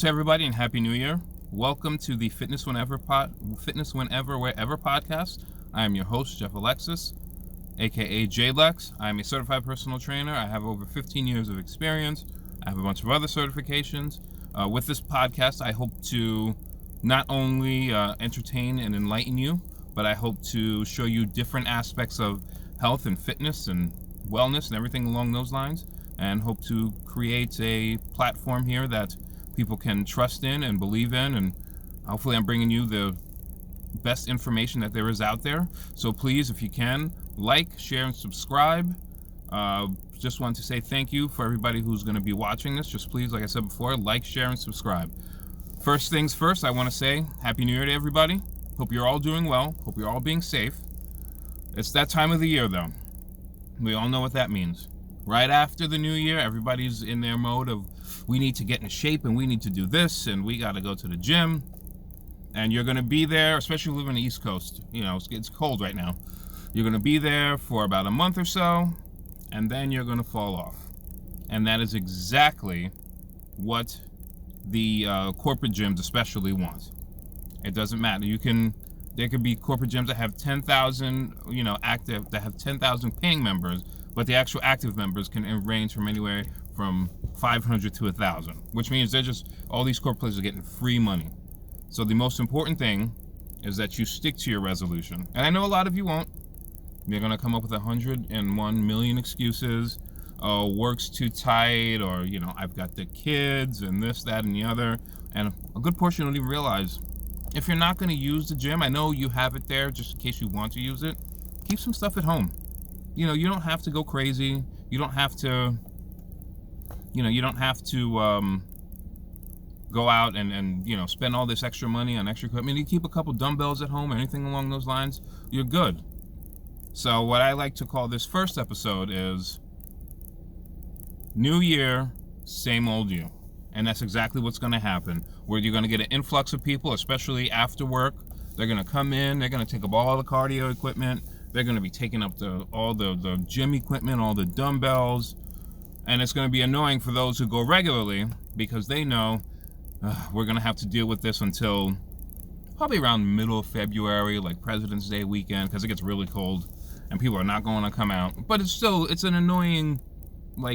to everybody and Happy New Year. Welcome to the Fitness Whenever Wherever podcast. I am your host, Jeff Alexis, aka JLex. I am a certified personal trainer. I have over 15 years of experience. I have a bunch of other certifications. With this podcast, I hope to not only entertain and enlighten you, but I hope to show you different aspects of health and fitness and wellness and everything along those lines, and hope to create a platform here that people can trust in and believe in, and hopefully I'm bringing you the best information that there is out there. So please, if you can, like, share, and subscribe. Just want to say thank you for everybody who's going to be watching this. Just please, like I said before, like, share, and subscribe. First things first, I want to say Happy New Year to everybody. Hope you're all doing well. Hope you're all being safe. It's that time of the year, though. We all know what that means. Right after the new year, everybody's in their mode of, we need to get in shape and we need to do this and we got to go to the gym. And you're going to be there, especially living on the East Coast. You know, it's cold right now. You're going to be there for about a month or so, and then you're going to fall off. And that is exactly what the corporate gyms especially want. It doesn't matter. There could be corporate gyms that have 10,000, active, that have 10,000 paying members, but the actual active members can range from anywhere from 500 to 1,000, which means all these corporate places are getting free money. So the most important thing is that you stick to your resolution. And I know a lot of you won't. You're going to come up with 101 million excuses. Oh, work's too tight, or, I've got the kids and this, that, and the other. And a good portion don't even realize, if you're not going to use the gym, I know you have it there just in case you want to use it, keep some stuff at home. You don't have to go crazy. You don't have to, go out and spend all this extra money on extra equipment. You keep a couple dumbbells at home or anything along those lines, you're good. So what I like to call this first episode is New Year, same old you. And that's exactly what's going to happen, where you're going to get an influx of people, especially after work. They're going to come in, they're going to take up all the cardio equipment. They're going to be taking up all the gym equipment, all the dumbbells. And it's going to be annoying for those who go regularly, because they know we're going to have to deal with this until probably around middle of February, like President's Day weekend, because it gets really cold and people are not going to come out. But it's an annoying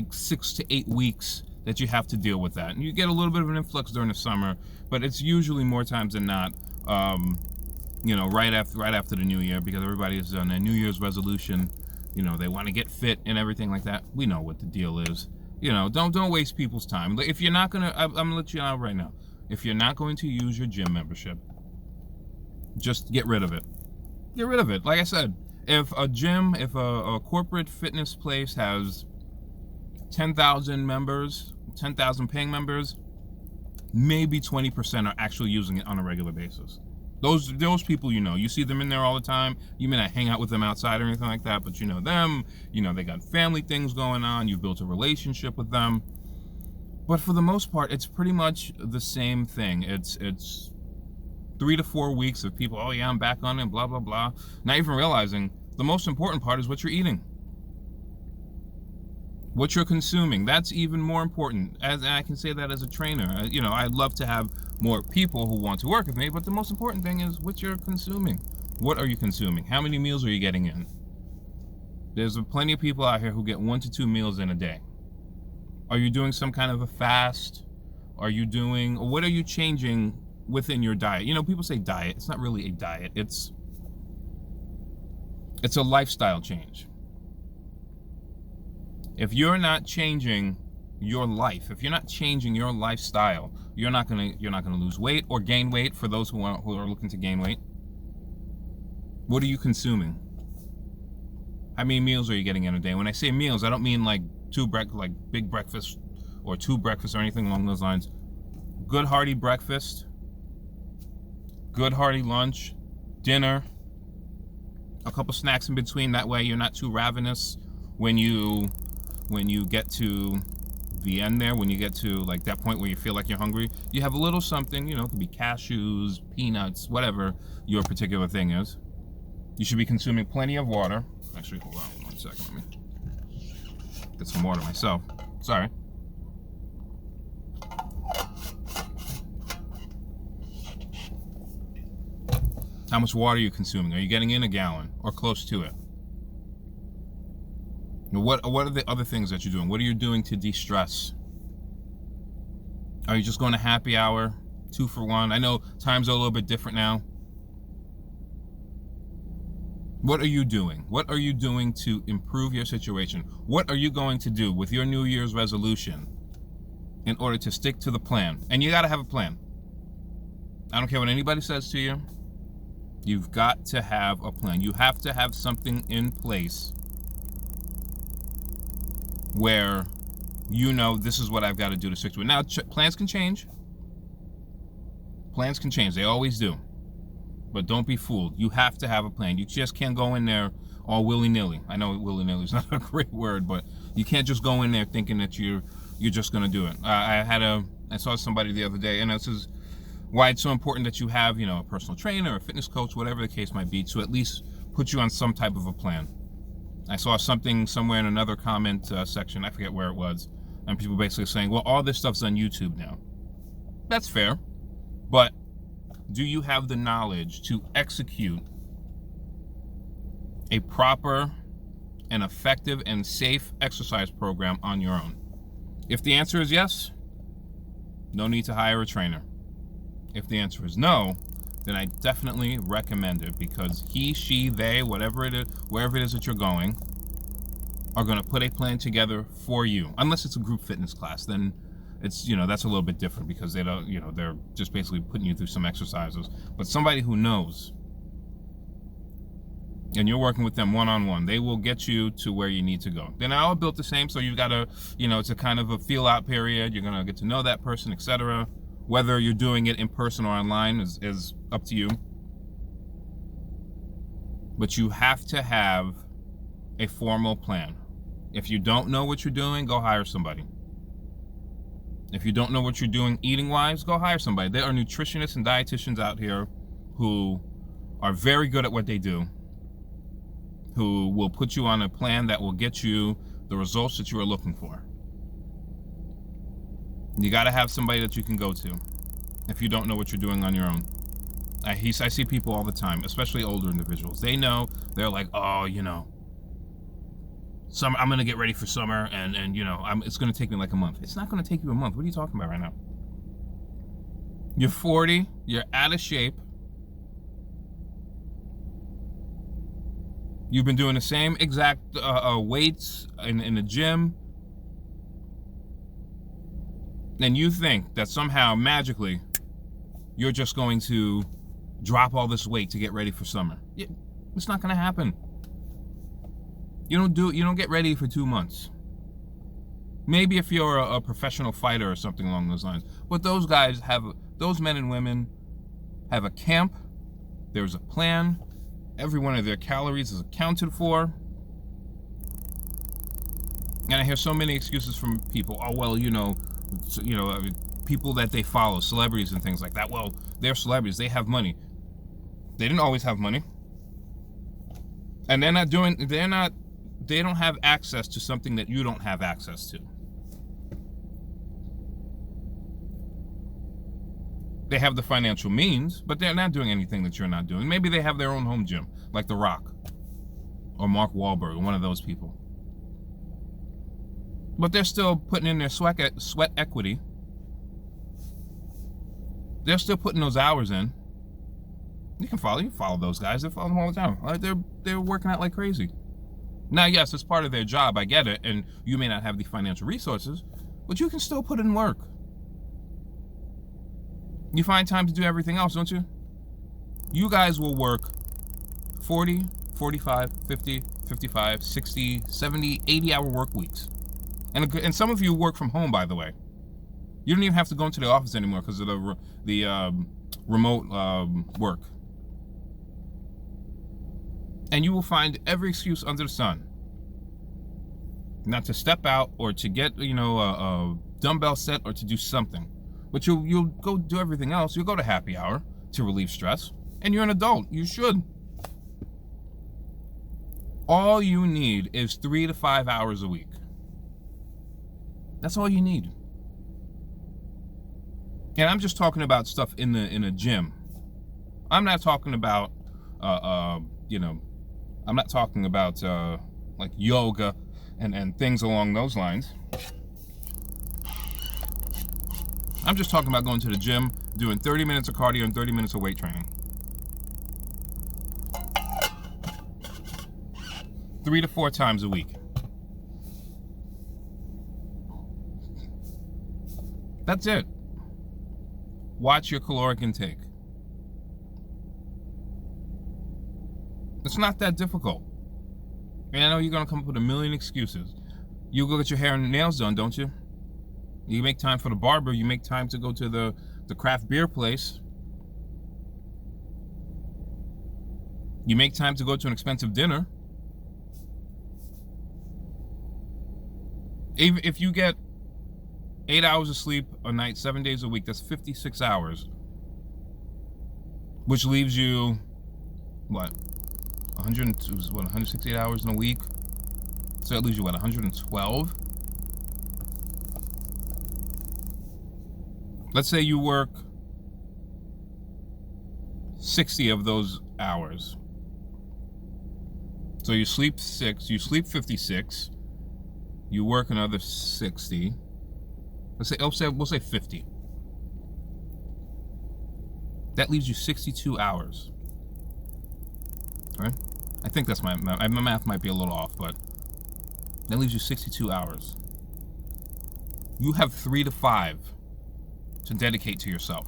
6 to 8 weeks that you have to deal with that. And you get a little bit of an influx during the summer, but it's usually more times than not right after the new year, because everybody is on a New Year's resolution. They want to get fit and everything like that. We know what the deal is. Don't waste people's time. If you're not gonna, I'm gonna let you know right now, if you're not going to use your gym membership, just get rid of it. Get rid of it. Like I said, if a corporate fitness place has 10,000 members, 10,000 paying members, maybe 20% are actually using it on a regular basis. Those people, you see them in there all the time. You may not hang out with them outside or anything like that, but you know them. They got family things going on. You've built a relationship with them. But for the most part, it's pretty much the same thing. It's 3 to 4 weeks of people, oh yeah, I'm back on it, blah, blah, blah. Not even realizing the most important part is what you're eating. What you're consuming, that's even more important. And I can say that as a trainer. I'd love to have more people who want to work with me, but the most important thing is what you're consuming. What are you consuming? How many meals are you getting in? There's plenty of people out here who get 1 to 2 meals in a day. Are you doing some kind of a fast? What are you changing within your diet? People say diet. It's not really a diet. It's a lifestyle change. If you're not changing your life, if you're not changing your lifestyle, you're not gonna lose weight or gain weight. For those who are looking to gain weight, what are you consuming? How many meals are you getting in a day? When I say meals, I don't mean big breakfast or 2 breakfasts or anything along those lines. Good hearty breakfast, good hearty lunch, dinner, a couple snacks in between. That way you're not too ravenous when you get to the end there, when you get to that point where you feel like you're hungry. You have a little something, it could be cashews, peanuts, whatever your particular thing is. You should be consuming plenty of water. Actually, hold on 1 second. Let me get some water myself. Sorry. How much water are you consuming? Are you getting in a gallon or close to it? What are the other things that you're doing? What are you doing to de-stress? Are you just going to happy hour, 2 for 1? I know times are a little bit different now. What are you doing? What are you doing to improve your situation? What are you going to do with your New Year's resolution in order to stick to the plan? And you got to have a plan. I don't care what anybody says to you. You've got to have a plan. You have to have something in place where you know this is what I've got to do to stick to it. Now, plans can change. Plans can change. They always do. But don't be fooled. You have to have a plan. You just can't go in there all willy-nilly. I know willy-nilly is not a great word, but you can't just go in there thinking that you're just going to do it. I saw somebody the other day, and this is why it's so important that you have, a personal trainer, a fitness coach, whatever the case might be, to at least put you on some type of a plan. I saw something somewhere in another comment section, I forget where it was, and people basically saying, well, all this stuff's on YouTube now. That's fair, but do you have the knowledge to execute a proper and effective and safe exercise program on your own? If the answer is yes, no need to hire a trainer. If the answer is no, then I definitely recommend it, because he, she, they, whatever it is, wherever it is that you're going, are going to put a plan together for you. Unless it's a group fitness class, then it's, that's a little bit different, because they don't, they're just basically putting you through some exercises. But somebody who knows, and you're working with them one-on-one, they will get you to where you need to go. They're not all built the same, so you've got to, it's a kind of a feel-out period. You're going to get to know that person, etc. Whether you're doing it in person or online is up to you. But you have to have a formal plan. If you don't know what you're doing, go hire somebody. If you don't know what you're doing eating-wise, go hire somebody. There are nutritionists and dietitians out here who are very good at what they do, who will put you on a plan that will get you the results that you are looking for. You got to have somebody that you can go to if you don't know what you're doing on your own. I see people all the time, especially older individuals. They know, they're like, oh, I'm going to get ready for summer, and it's going to take me like a month. It's not going to take you a month. What are you talking about right now? You're 40, you're out of shape. You've been doing the same exact weights in the gym. And you think that somehow, magically, you're just going to drop all this weight to get ready for summer. It's not going to happen. You don't get ready for 2 months. Maybe if you're a professional fighter or something along those lines. But those men and women have a camp. There's a plan. Every one of their calories is accounted for. And I hear so many excuses from people. Oh, well, people that they follow, celebrities and things like that. Well, they're celebrities. They have money. They didn't always have money. And they don't have access to something that you don't have access to. They have the financial means, but they're not doing anything that you're not doing. Maybe they have their own home gym, like The Rock or Mark Wahlberg, or one of those people. But they're still putting in their sweat equity. They're still putting those hours in. You follow those guys. They follow them all the time. They're working out like crazy. Now, yes, it's part of their job. I get it, and you may not have the financial resources, but you can still put in work. You find time to do everything else, don't you? You guys will work 40, 45, 50, 55, 60, 70, 80-hour work weeks. And some of you work from home, by the way. You don't even have to go into the office anymore because of the remote work. And you will find every excuse under the sun not to step out or to get, a dumbbell set or to do something. But you'll go do everything else. You'll go to happy hour to relieve stress. And you're an adult. You should. All you need is 3 to 5 hours a week. That's all you need. And I'm just talking about stuff in a gym. I'm not talking about you know, I'm not talking about like yoga and things along those lines. I'm just talking about going to the gym, doing 30 minutes of cardio and 30 minutes of weight training. 3 to 4 times a week. That's it. Watch your caloric intake. It's not that difficult. And I know you're going to come up with a million excuses. You go get your hair and nails done, don't you? You make time for the barber. You make time to go to the craft beer place. You make time to go to an expensive dinner. Even if you get 8 hours of sleep a night, 7 days a week, that's 56 hours. Which leaves you, what, 168 hours in a week? So that leaves you, what, 112? Let's say you work 60 of those hours. So you sleep 6, you sleep 56, you work another 60. We'll say 50. That leaves you 62 hours. Right? I think that's my math might be a little off, but that leaves you 62 hours. You have 3 to 5 to dedicate to yourself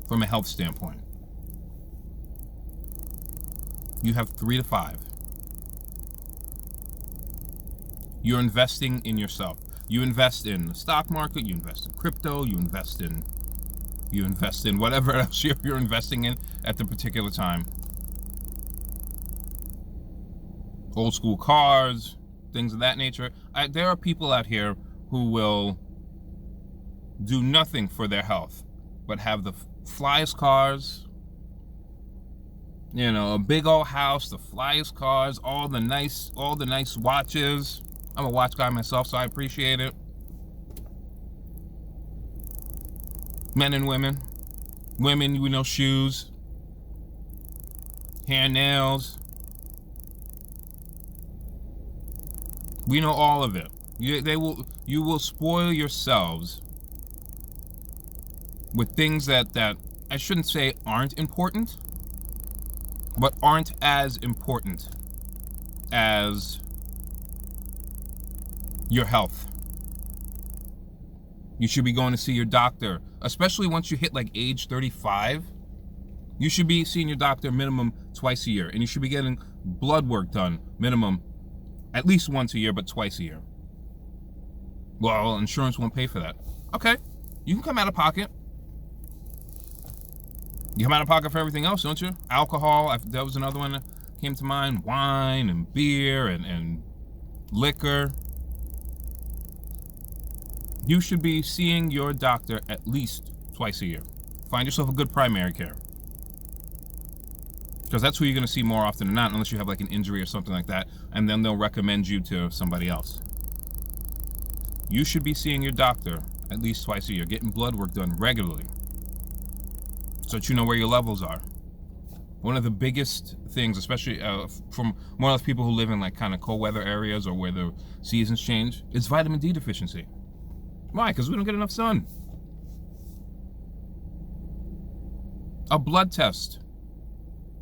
from a health standpoint. You have 3 to 5. You're investing in yourself. You invest in the stock market, you invest in crypto, you invest in whatever else you're investing in at the particular time. Old school cars, things of that nature. There are people out here who will do nothing for their health, but have the flyest cars, you know, a big old house, the flyest cars, all the nice watches. I'm a watch guy myself, so I appreciate it. Men and women. Women, you know, shoes, hair, nails. We know all of it. You will spoil yourselves with things that I shouldn't say aren't important, but aren't as important as your health. You should be going to see your doctor, especially once you hit like age 35. You should be seeing your doctor minimum twice a year, and you should be getting blood work done minimum at least once a year, but twice a year. Well, insurance won't pay for that. Okay, you can come out of pocket. You come out of pocket for everything else, don't you? Alcohol, that was another one that came to mind. Wine and beer and liquor. You should be seeing your doctor at least twice a year. Find yourself a good primary care. Because that's who you're going to see more often than not, unless you have like an injury or something like that, and then they'll recommend you to somebody else. You should be seeing your doctor at least twice a year, getting blood work done regularly, so that you know where your levels are. One of the biggest things, especially from more of those people who live in like kind of cold weather areas or where the seasons change, is vitamin D deficiency. Why? Because we don't get enough sun. A blood test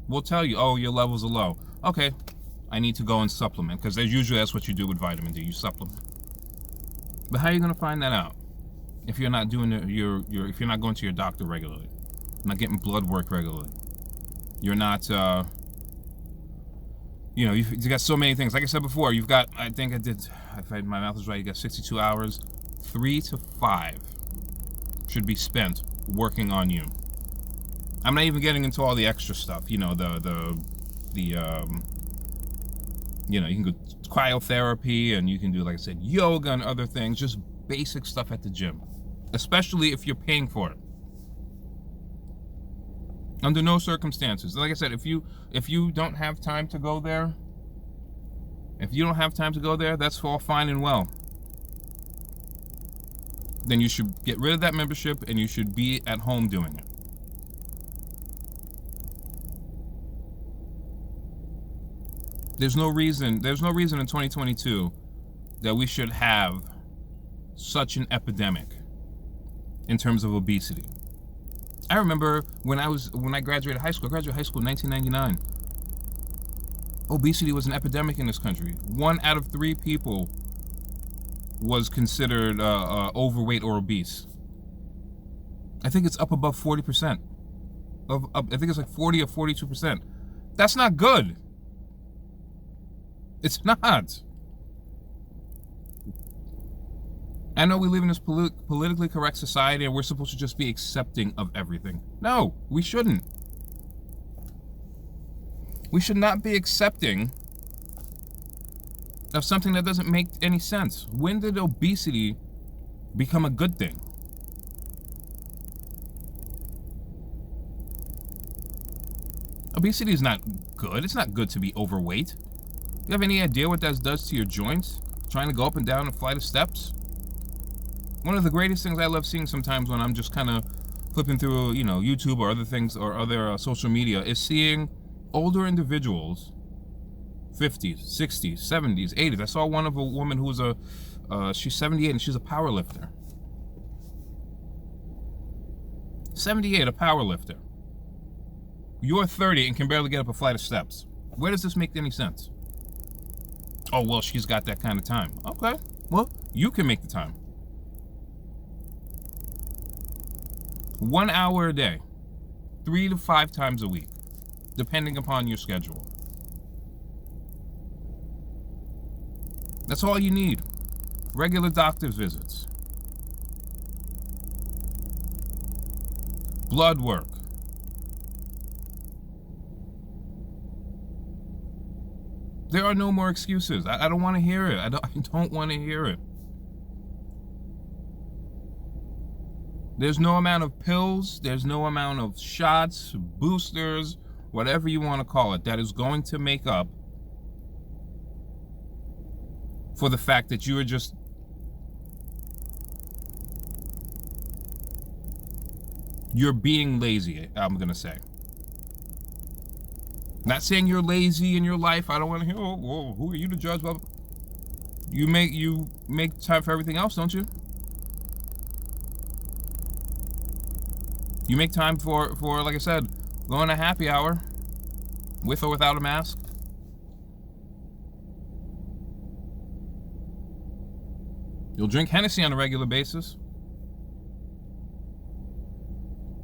will tell you, oh, your levels are low. Okay, I need to go and supplement, because usually that's what you do with vitamin D, you supplement. But how are you going to find that out if you're not doing if you're not going to your doctor regularly, not getting blood work regularly? You're not, you know, you've got so many things. Like I said before, you've got, I think I did, if my math is right, you got 62 hours. 3 to 5 should be spent working on you. I'm not even getting into all the extra stuff. You know, you know, you can go cryotherapy, and you can do, like I said, yoga and other things, just basic stuff at the gym, especially if you're paying for it. Under no circumstances. Like I said, if you don't have time to go there, that's all fine and well. Then you should get rid of that membership, and you should be at home doing it. There's no reason in 2022 that we should have such an epidemic in terms of obesity. I remember when I graduated high school. I graduated high school in 1999. Obesity was an epidemic in this country. 1 out of 3 people was considered overweight or obese. I think it's up above 40%. I think it's like 40 or 42%. That's not good. It's not. I know we live in this politically correct society and we're supposed to just be accepting of everything. No, we shouldn't. We should not be accepting of something that doesn't make any sense. When did obesity become a good thing? Obesity is not good. It's not good to be overweight. You have any idea what that does to your joints? Trying to go up and down a flight of steps? One of the greatest things I love seeing sometimes when I'm just kind of flipping through, YouTube or other things or other social media is seeing older individuals, 50s, 60s, 70s, 80s. I saw one of a woman who was she's 78 and she's a power lifter. 78, a power lifter. You're 30 and can barely get up a flight of steps. Where does this make any sense? Oh, well, she's got that kind of time. Okay, well, you can make the time. 1 hour a day, 3 to 5 times a week, depending upon your schedule. That's all you need. Regular doctor's visits. Blood work. There are no more excuses. I don't want to hear it. I don't want to hear it. There's no amount of pills, there's no amount of shots, boosters, whatever you want to call it, that is going to make up for the fact that you are just you're being lazy, I'm going to say. Not saying you're lazy in your life. I don't want to hear, oh, who are you to judge? You make time for everything else, don't you? You make time for like I said, going to happy hour, with or without a mask. You'll drink Hennessy on a regular basis.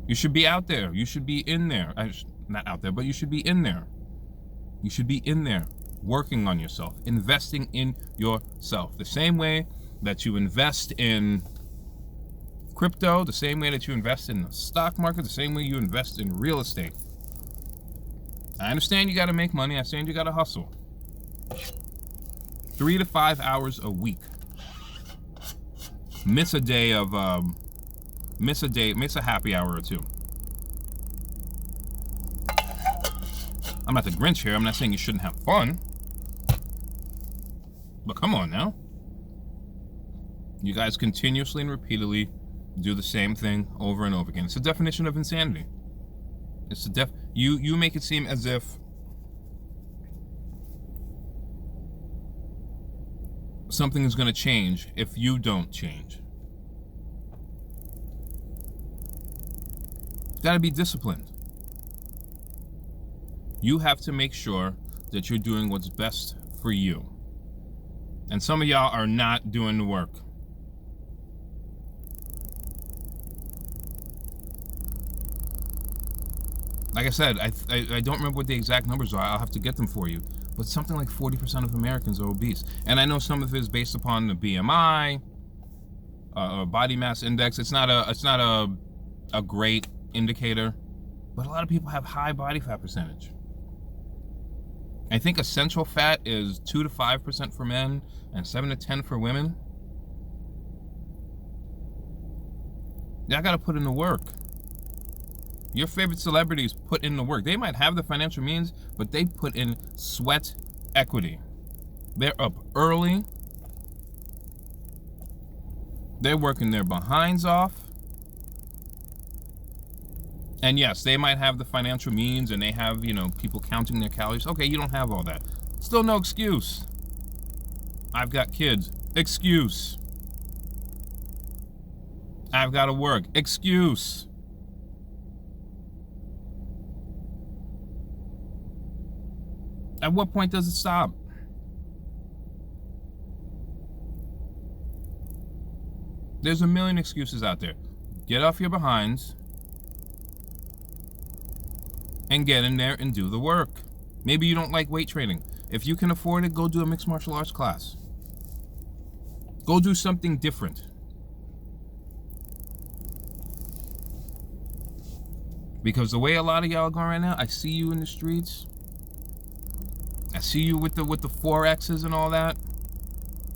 You should be out there. You should be in there. Not out there, but you should be in there. You should be in there, working on yourself, investing in yourself. The same way that you invest in crypto, the same way that you invest in the stock market, the same way you invest in real estate. I understand you got to make money. I understand you got to hustle. 3 to 5 hours a week. Miss a happy hour or two. I'm not the Grinch here. I'm not saying you shouldn't have fun. But come on now. You guys continuously and repeatedly do the same thing over and over again. It's a definition of insanity. It's you make it seem as if something is going to change if you don't change. You got to be disciplined. You have to make sure that you're doing what's best for you. And some of y'all are not doing the work. Like I said, I don't remember what the exact numbers are. I'll have to get them for you. But something like 40% of Americans are obese. And I know some of it is based upon the BMI, or body mass index. It's not a great indicator. But a lot of people have high body fat percentage. I think essential fat is 2 to 5% for men and 7 to 10 for women. Y'all gotta put in the work. Your favorite celebrities put in the work. They might have the financial means, but they put in sweat equity. They're up early. They're working their behinds off. And yes, they might have the financial means and they have, people counting their calories. Okay, you don't have all that. Still no excuse. I've got kids. Excuse. I've got to work. Excuse. At what point does it stop? There's a million excuses out there. Get off your behinds and get in there and do the work. Maybe you don't like weight training. If you can afford it, go do a mixed martial arts class. Go do something different. Because the way a lot of y'all are going right now, I see you in the streets. I see you with the 4X's and all that.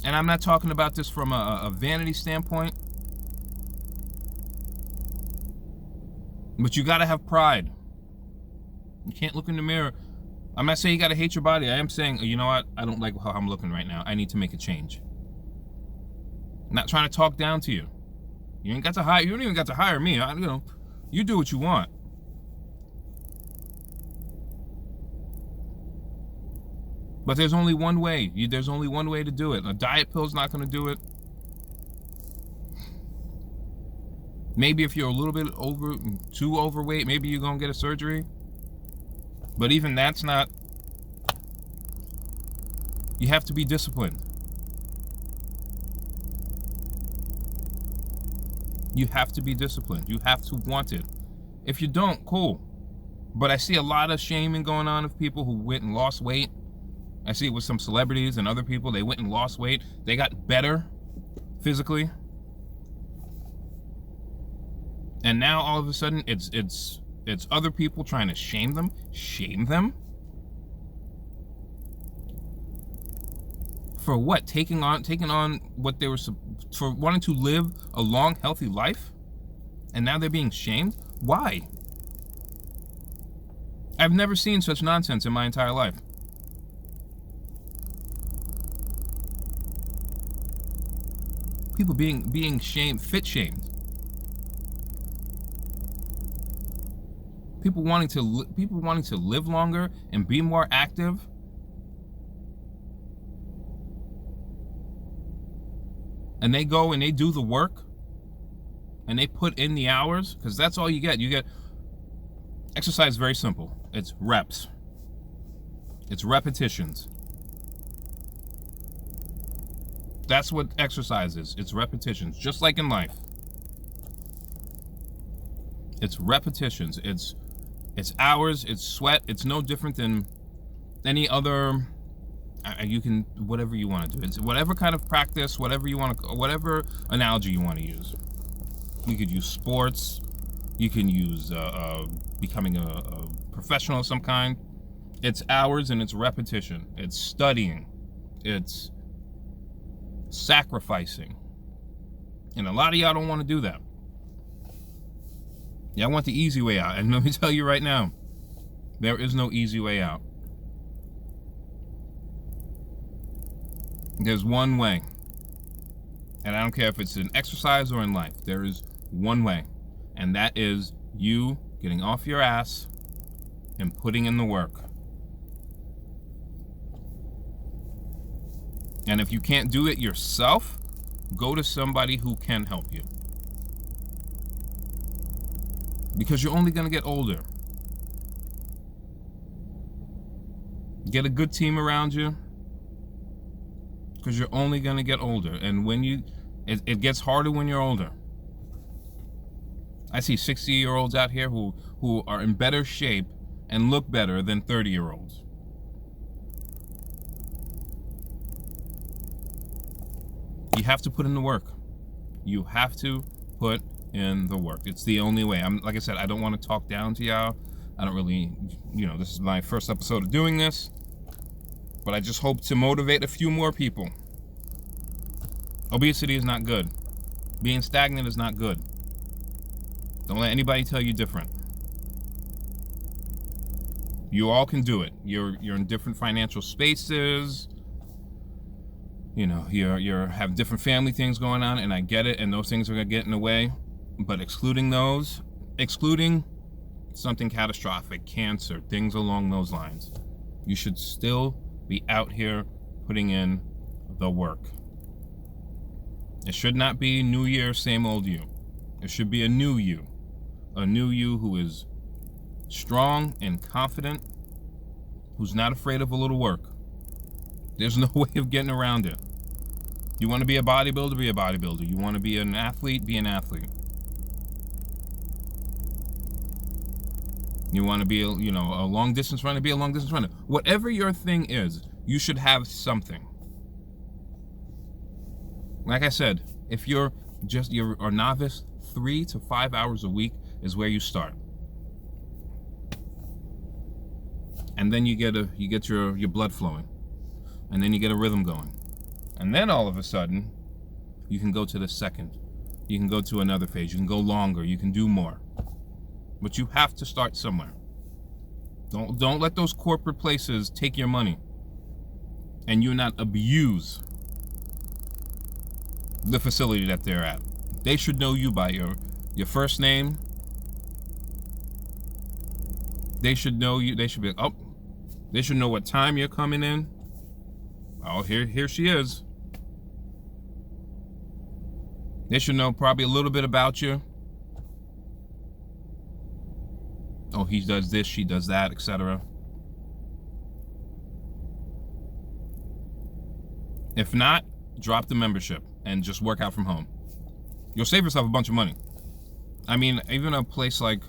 And I'm not talking about this from a vanity standpoint. But you gotta have pride. You can't look in the mirror. I'm not saying you gotta hate your body. I am saying, you know what? I don't like how I'm looking right now. I need to make a change. I'm not trying to talk down to you. You ain't got to hire. You don't even got to hire me. You do what you want. But there's only one way. There's only one way to do it. A diet pill's not going to do it. Maybe if you're a little bit too overweight, maybe you're going to get a surgery. But even that's not. You have to be disciplined. You have to be disciplined. You have to want it. If you don't, cool. But I see a lot of shaming going on of people who went and lost weight. I see it with some celebrities and other people. They went and lost weight. They got better physically. And now all of a sudden it's other people trying to shame them. Shame them? For what? Taking on what they were for wanting to live a long, healthy life? And now they're being shamed? Why? I've never seen such nonsense in my entire life. People being shamed, fit shamed. People wanting to live longer and be more active. And they go and they do the work and they put in the hours, because that's all you get. You get exercise. Very simple. It's reps. It's repetitions. That's what exercise is. It's repetitions, just like in life. It's repetitions. It's hours. It's sweat. It's no different than any other. You can whatever you want to do. It's whatever kind of practice, whatever you want to, whatever analogy you want to use. You could use sports. You can use becoming a professional of some kind. It's hours and it's repetition. It's studying. It's sacrificing. And a lot of y'all don't want to do that. Y'all want the easy way out. And let me tell you right now, there is no easy way out. There's one way. And I don't care if it's in exercise or in life. There is one way. And that is you getting off your ass and putting in the work. And if you can't do it yourself, go to somebody who can help you. Because you're only going to get older. Get a good team around you. Because you're only going to get older. And when it gets harder when you're older. I see 60-year-olds out here who are in better shape and look better than 30-year-olds. You have to put in the work. You have to put in the work. It's the only way. Like I said, I don't want to talk down to y'all. I don't really, this is my first episode of doing this. But I just hope to motivate a few more people. Obesity is not good. Being stagnant is not good. Don't let anybody tell you different. You all can do it. You're in different financial spaces. You have different family things going on, and I get it, and those things are gonna get in the way. But excluding something catastrophic, cancer, things along those lines, you should still Be out here putting in the work. It should not be New Year, same old you. It should be a new you. A new you who is strong and confident, who's not afraid of a little work. There's no way of getting around it. You want to be a bodybuilder, be a bodybuilder. You want to be an athlete, be an athlete. You want to be, a long distance runner, be a long distance runner. Whatever your thing is, you should have something. Like I said, if you're a novice, 3 to 5 hours a week is where you start. And then you get your blood flowing. And then you get a rhythm going. And then all of a sudden, you can go to the second. You can go to another phase. You can go longer. You can do more. But you have to start somewhere. Don't let those corporate places take your money and you not abuse the facility that they're at. They should know you by your first name. They should know you. They should be like, oh, they should know what time you're coming in. Oh, here she is. They should know probably a little bit about you. Oh, he does this, she does that, etc. If not, drop the membership and just work out from home. You'll save yourself a bunch of money. I mean, even a place like,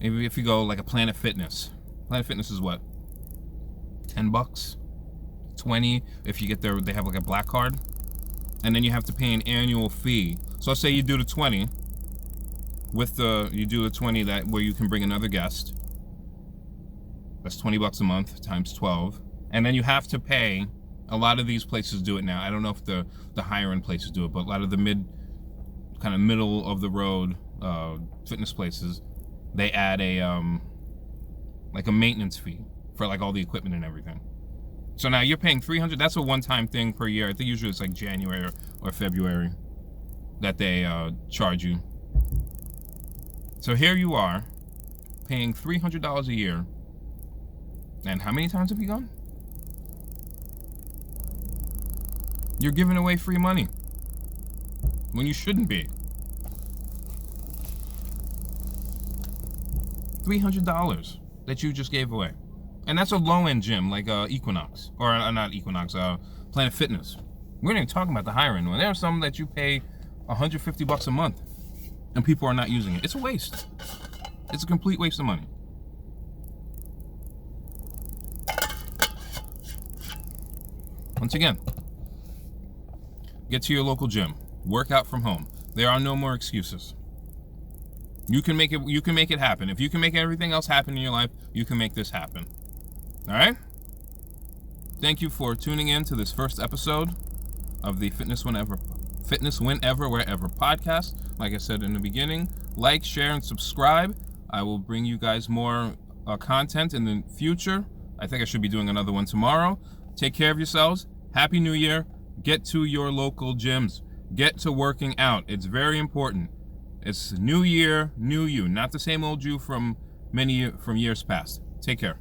maybe if you go like a Planet Fitness. Planet Fitness is what? $10? 20 if you get they have like a black card. And then you have to pay an annual fee. So let's say you do the 20. You do the 20 that where you can bring another guest. That's $20 a month times 12. And then you have to pay. A lot of these places do it now. I don't know if the higher end places do it, but a lot of the middle of the road fitness places, they add a like a maintenance fee for like all the equipment and everything. So now you're paying $300. That's a one-time thing per year. I think usually it's like January or February that they charge you. So here you are, paying $300 a year. And how many times have you gone? You're giving away free money when you shouldn't be. $300 that you just gave away. And that's a low-end gym like Equinox, or not Equinox, Planet Fitness. We're not even talking about the higher-end one. There are some that you pay $150 a month, and people are not using it. It's a waste. It's a complete waste of money. Once again, get to your local gym. Work out from home. There are no more excuses. You can make it happen. If you can make everything else happen in your life, you can make this happen. All right? Thank you for tuning in to this first episode of the Fitness Whenever, Wherever podcast. Like I said in the beginning, like, share, and subscribe. I will bring you guys more content in the future. I think I should be doing another one tomorrow. Take care of yourselves. Happy New Year. Get to your local gyms. Get to working out. It's very important. It's new year, new you. Not the same old you from years past. Take care.